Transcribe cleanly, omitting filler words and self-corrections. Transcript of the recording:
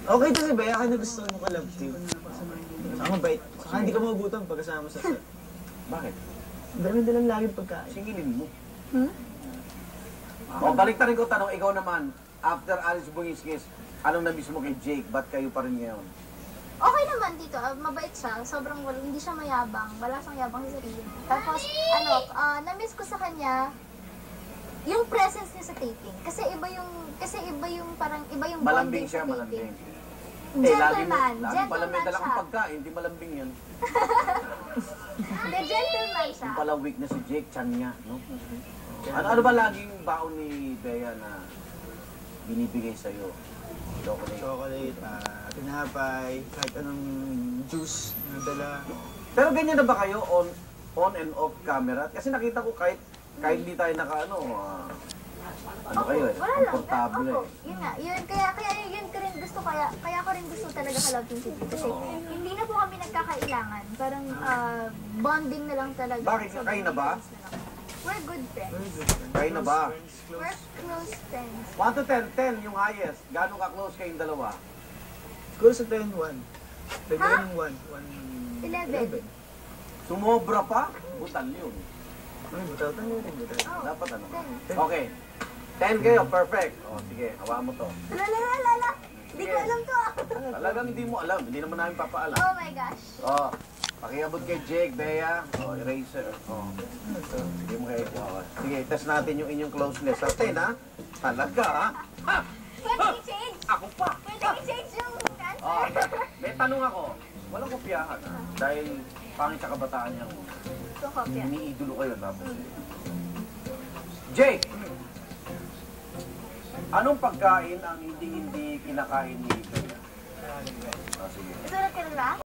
Okay to si Bea, kaya gusto mo ka-love team. Saka mabait. Saka hindi ka magugutom pagkasama sa set. Bakit? Dami-dalang laging pagkain. Singilin mo. O, balik na rin ko tanong, ikaw naman, after Alice Bungiskis, anong na-miss mo kay Jake? Ba't kayo pa rin ngayon? Okay naman dito, mabait siya. Sobrang hindi siya mayabang. Wala siyang yabang sa sarili. Tapos, na-miss ko sa kanya, yung presence niya sa taping. Kasi iba yung Malambing bonding siya, sa taping. malambing. Gentleman. Lagi pala may Gentleman dala kang siya. pagkain, hindi malambing yan. The gentleman siya. Yung pala weak na si Jake, chan niya, no? Ano ba laging baon ni Bea na binibigay sa'yo? Chocolate. Chocolate, tinapay, kahit anong juice na dala. Pero ganyan na ba kayo on and off camera? Kasi nakita ko kahit hindi tayo ano kayo eh, Wala lang. komportable Opo, eh. yun nga. Kaya yun ko rin gusto, kaya ko rin gusto talaga ka-love team si Jake. Kasi hindi na po kami nagkakailangan. Parang bonding na lang talaga. Bakit? Kayo na ba? We're good friends. Very good friend. Kayo na ba? We're close friends. 1 to 10, 10 yung highest. Gano'ng ka-close kayong dalawa? Siguro sa 10, 1. Pwede Ha? rin yung 1. 11. Sumobra pa? Butal yun. Ay, butal tayo rin, butal. Oh, Dapat ano? 10. Okay. 10 kayo, perfect. O, sige, hawakan mo to. Lala. Hindi ko alam to. Talagang hindi mo alam. Hindi naman namin papaalam. Oh my gosh. O, pakiabot kay Jake, Bea. O, eraser. O, hindi mo kayo. Sige, test natin yung inyong closeness. Sa 10, ha? Talaga, ha? Ha? Pwede i-change. Ako pa. Pwede i-change yung answer. O, may tanong ako. Walang kopyahan, ha? Dahil pangit sa kabataan niyang Kung kopya. iniidolo kayo tapos. Jake! Anong pagkain ang hindi kinakain ni Bea? Sige. Sulat ka na ba?